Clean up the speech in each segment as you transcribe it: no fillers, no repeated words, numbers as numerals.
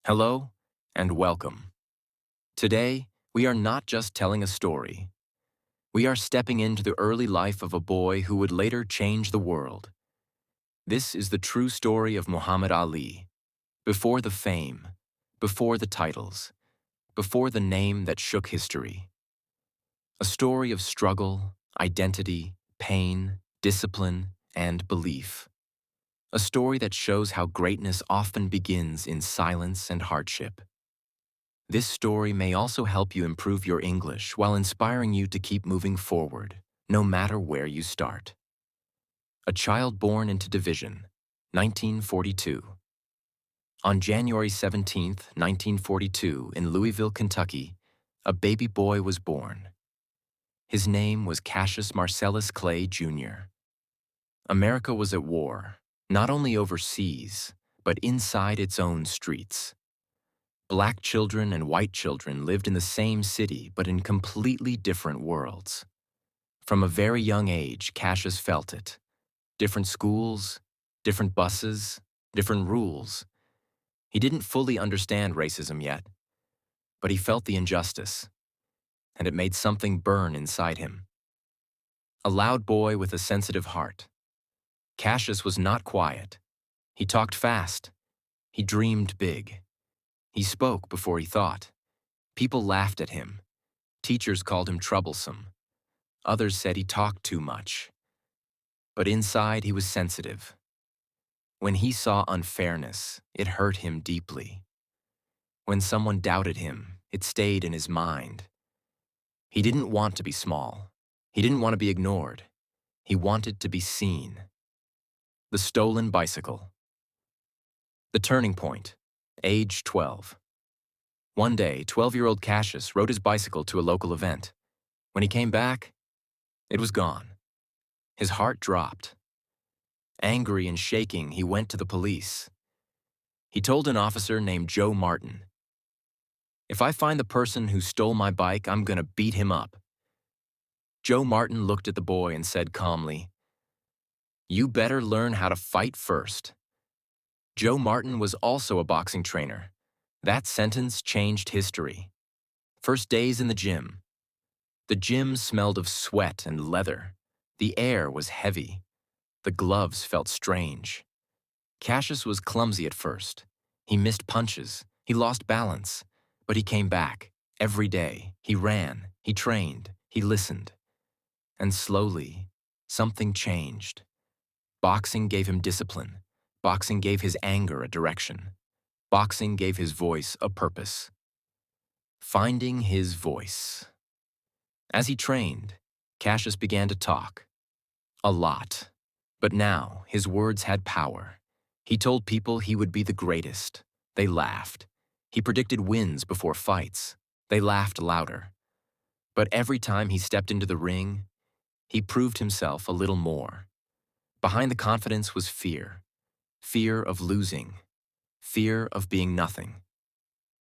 Hello and welcome. Today, we are not just telling a story. We are stepping into the early life of a boy who would later change the world. This is the true story of Muhammad Ali. Before the fame, before the titles, before the name that shook history. A story of struggle, identity, pain, discipline, and belief. A story that shows how greatness often begins in silence and hardship. This story may also help you improve your English while inspiring you to keep moving forward, no matter where you start. A child born into division, 1942. On January 17, 1942, in Louisville, Kentucky, a baby boy was born. His name was Cassius Marcellus Clay, Jr. America was at war, not only overseas, but inside its own streets. Black children and white children lived in the same city but in completely different worlds. From a very young age, Cassius felt it. Different schools, different buses, different rules. He didn't fully understand racism yet, but he felt the injustice, and it made something burn inside him. A loud boy with a sensitive heart. Cassius was not quiet. He talked fast. He dreamed big. He spoke before he thought. People laughed at him. Teachers called him troublesome. Others said he talked too much. But inside, he was sensitive. When he saw unfairness, it hurt him deeply. When someone doubted him, it stayed in his mind. He didn't want to be small. He didn't want to be ignored. He wanted to be seen. The stolen bicycle. The turning point, age 12. One day, 12-year-old Cassius rode his bicycle to a local event. When he came back, it was gone. His heart dropped. Angry and shaking, he went to the police. He told an officer named Joe Martin, "If I find the person who stole my bike, I'm going to beat him up." Joe Martin looked at the boy and said calmly, "You better learn how to fight first." Joe Martin was also a boxing trainer. That sentence changed history. First days in the gym. The gym smelled of sweat and leather. The air was heavy. The gloves felt strange. Cassius was clumsy at first. He missed punches. He lost balance. But he came back. Every day. He ran. He trained. He listened. And slowly, something changed. Boxing gave him discipline. Boxing gave his anger a direction. Boxing gave his voice a purpose. Finding his voice. As he trained, Cassius began to talk. A lot. But now, his words had power. He told people he would be the greatest. They laughed. He predicted wins before fights. They laughed louder. But every time he stepped into the ring, he proved himself a little more. Behind the confidence was fear. Fear of losing. Fear of being nothing.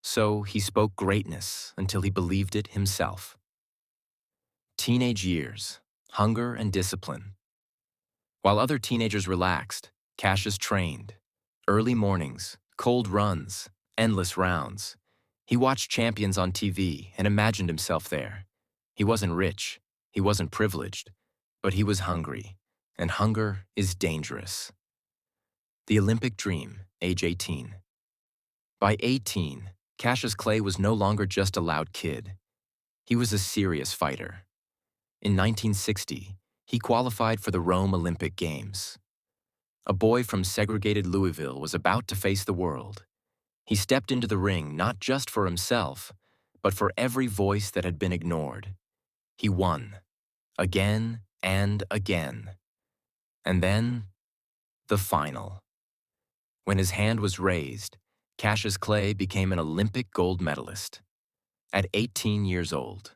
So he spoke greatness until he believed it himself. Teenage years, hunger and discipline. While other teenagers relaxed, Cassius trained. Early mornings, cold runs, endless rounds. He watched champions on TV and imagined himself there. He wasn't rich, he wasn't privileged, but he was hungry, and hunger is dangerous. The Olympic dream, age 18. By 18, Cassius Clay was no longer just a loud kid. He was a serious fighter. In 1960, he qualified for the Rome Olympic Games. A boy from segregated Louisville was about to face the world. He stepped into the ring not just for himself, but for every voice that had been ignored. He won, again and again. And then, the final. When his hand was raised, Cassius Clay became an Olympic gold medalist. At 18 years old,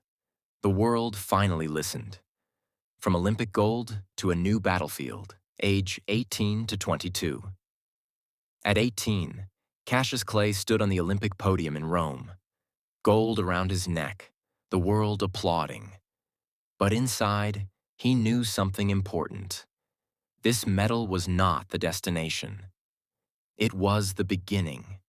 the world finally listened. From Olympic gold to a new battlefield, age 18 to 22. At 18, Cassius Clay stood on the Olympic podium in Rome, gold around his neck, the world applauding. But inside, he knew something important. This medal was not the destination. It was the beginning.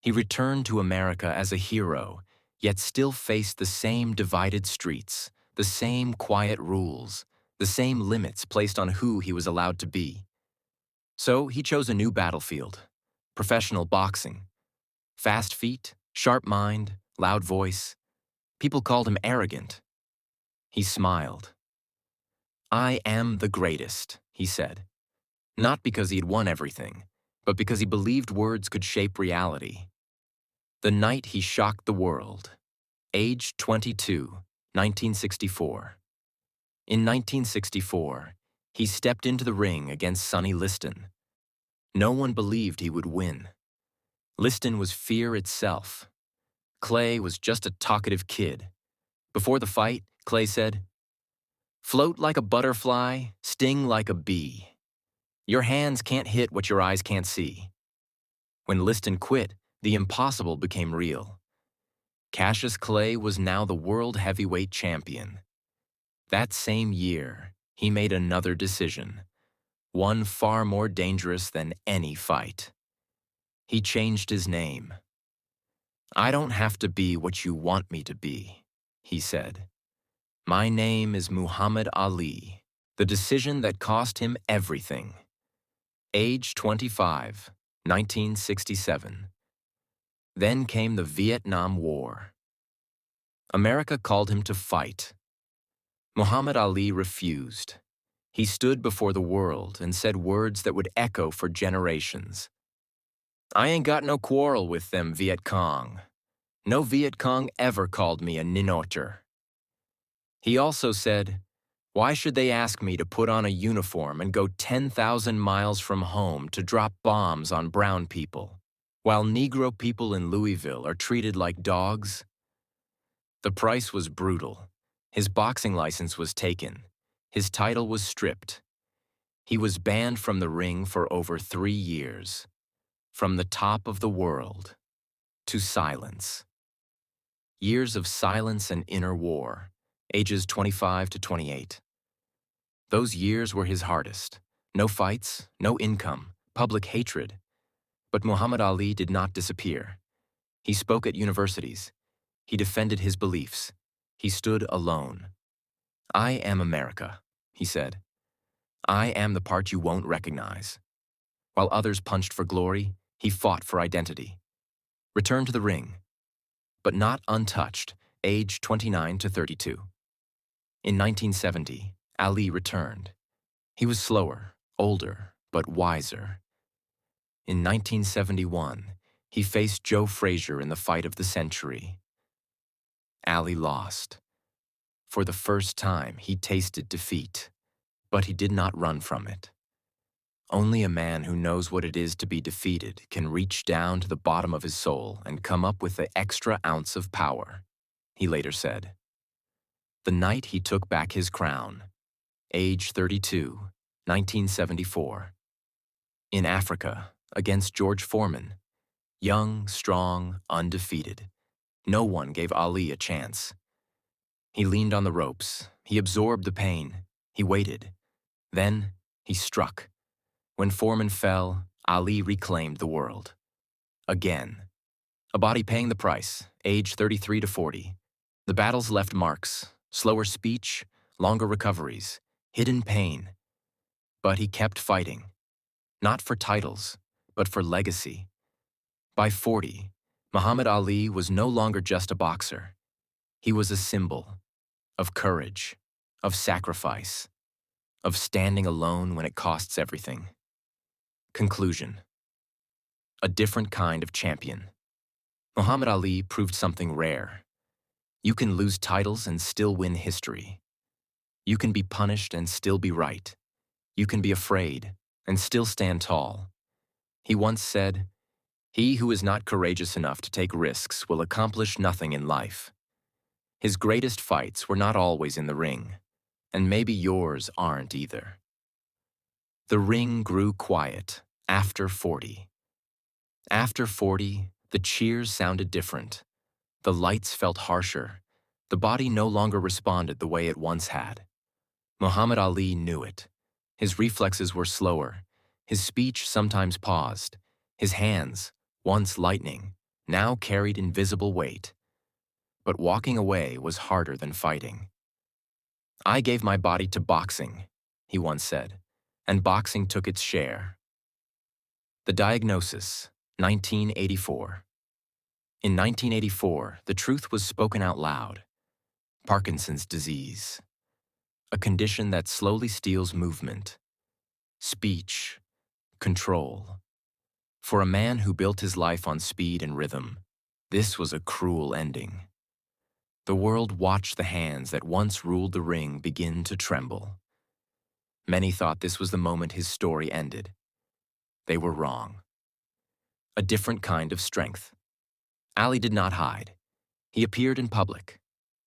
He returned to America as a hero, yet still faced the same divided streets, the same quiet rules, the same limits placed on who he was allowed to be. So he chose a new battlefield: professional boxing. Fast feet, sharp mind, loud voice. People called him arrogant. He smiled. "I am the greatest," he said. Not because he had won everything, but because he believed words could shape reality. The night he shocked the world. Age 22, 1964. In 1964, he stepped into the ring against Sonny Liston. No one believed he would win. Liston was fear itself. Clay was just a talkative kid. Before the fight, Clay said, "Float like a butterfly, sting like a bee. Your hands can't hit what your eyes can't see." When Liston quit, the impossible became real. Cassius Clay was now the world heavyweight champion. That same year, he made another decision, one far more dangerous than any fight. He changed his name. "I don't have to be what you want me to be," he said. "My name is Muhammad Ali," the decision that cost him everything. Age 25, 1967. Then came the Vietnam War. America called him to fight. Muhammad Ali refused. He stood before the world and said words that would echo for generations. "I ain't got no quarrel with them Viet Cong. No Viet Cong ever called me a ninoter." He also said, "Why should they ask me to put on a uniform and go 10,000 miles from home to drop bombs on brown people, while Negro people in Louisville are treated like dogs?" The price was brutal. His boxing license was taken. His title was stripped. He was banned from the ring for over 3 years. From the top of the world to silence. Years of silence and inner war, ages 25 to 28. Those years were his hardest. No fights, no income, public hatred. But Muhammad Ali did not disappear. He spoke at universities. He defended his beliefs. He stood alone. "I am America," he said. "I am the part you won't recognize." While others punched for glory, he fought for identity. Returned to the ring, but not untouched, age 29 to 32. In 1970, Ali returned. He was slower, older, but wiser. In 1971, he faced Joe Frazier in the fight of the century. Ali lost. For the first time, he tasted defeat, but he did not run from it. Only a man who knows what it is to be defeated can reach down to the bottom of his soul and come up with the extra ounce of power, he later said. The night he took back his crown, age 32, 1974. In Africa, against George Foreman, young, strong, undefeated. No one gave Ali a chance. He leaned on the ropes. He absorbed the pain. He waited. Then he struck. When Foreman fell, Ali reclaimed the world. Again. A body paying the price, age 33 to 40. The battles left marks, slower speech, longer recoveries, hidden pain. But he kept fighting. Not for titles, but for legacy. By 40, Muhammad Ali was no longer just a boxer. He was a symbol of courage, of sacrifice, of standing alone when it costs everything. Conclusion. A different kind of champion. Muhammad Ali proved something rare. You can lose titles and still win history. You can be punished and still be right. You can be afraid and still stand tall. He once said, "He who is not courageous enough to take risks will accomplish nothing in life." His greatest fights were not always in the ring, and maybe yours aren't either. The ring grew quiet after 40. After 40, the cheers sounded different. The lights felt harsher. The body no longer responded the way it once had. Muhammad Ali knew it. His reflexes were slower. His speech sometimes paused. His hands, once lightning, now carried invisible weight. But walking away was harder than fighting. I gave my body to boxing, he once said, and boxing took its share. The diagnosis, 1984. In 1984, the truth was spoken out loud. Parkinson's disease, a condition that slowly steals movement, speech, control. For a man who built his life on speed and rhythm, this was a cruel ending. The world watched the hands that once ruled the ring begin to tremble. Many thought this was the moment his story ended. They were wrong. A different kind of strength. Ali did not hide. He appeared in public,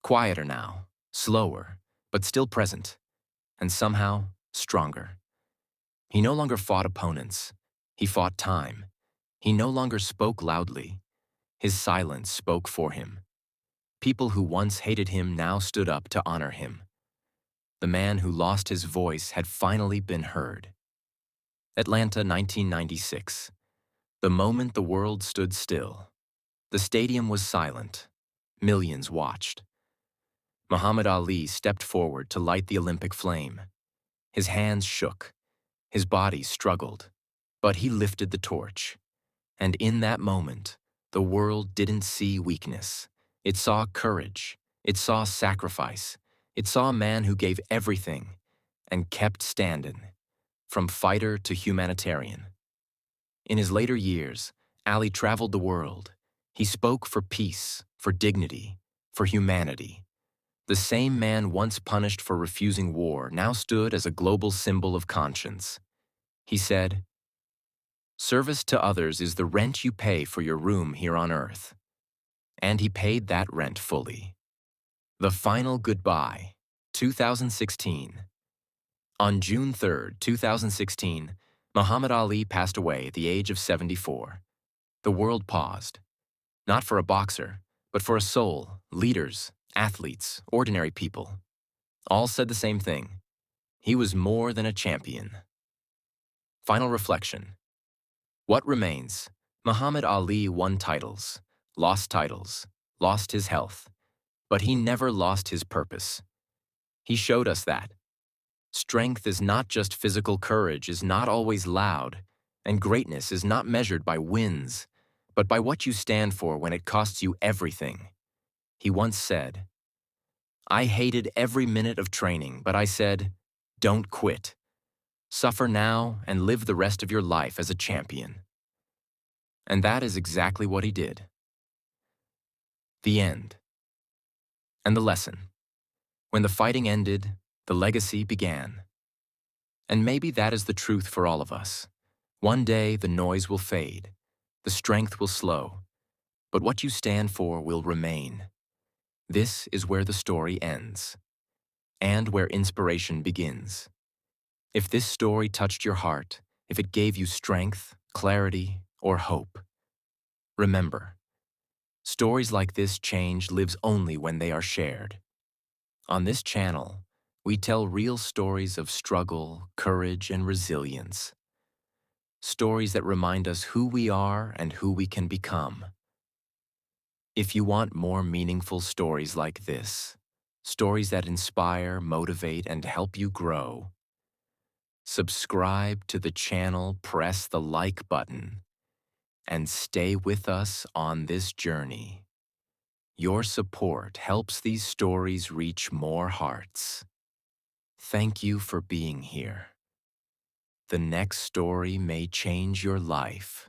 quieter now, slower, but still present, and somehow stronger. He no longer fought opponents. He fought time. He no longer spoke loudly. His silence spoke for him. People who once hated him now stood up to honor him. The man who lost his voice had finally been heard. Atlanta, 1996. The moment the world stood still. The stadium was silent. Millions watched. Muhammad Ali stepped forward to light the Olympic flame. His hands shook. His body struggled. But he lifted the torch. And in that moment, the world didn't see weakness. It saw courage. It saw sacrifice. It saw a man who gave everything and kept standing, from fighter to humanitarian. In his later years, Ali traveled the world. He spoke for peace, for dignity, for humanity. The same man once punished for refusing war now stood as a global symbol of conscience. He said, "Service to others is the rent you pay for your room here on earth." And he paid that rent fully. The final goodbye, 2016. On June 3, 2016, Muhammad Ali passed away at the age of 74. The world paused. Not for a boxer, but for a soul, leaders, athletes, ordinary people. All said the same thing. He was more than a champion. Final reflection. What remains? Muhammad Ali won titles, lost his health, but he never lost his purpose. He showed us that strength is not just physical courage, is not always loud, and greatness is not measured by wins, but by what you stand for when it costs you everything. He once said, "I hated every minute of training, but I said, don't quit. Suffer now and live the rest of your life as a champion." And that is exactly what he did. The end. And the lesson. When the fighting ended, the legacy began. And maybe that is the truth for all of us. One day the noise will fade, the strength will slow, but what you stand for will remain. This is where the story ends, and where inspiration begins. If this story touched your heart, if it gave you strength, clarity, or hope, remember, stories like this change lives only when they are shared. On this channel, we tell real stories of struggle, courage, and resilience. Stories that remind us who we are and who we can become. If you want more meaningful stories like this, stories that inspire, motivate, and help you grow, subscribe to the channel, press the like button, and stay with us on this journey. Your support helps these stories reach more hearts. Thank you for being here. The next story may change your life.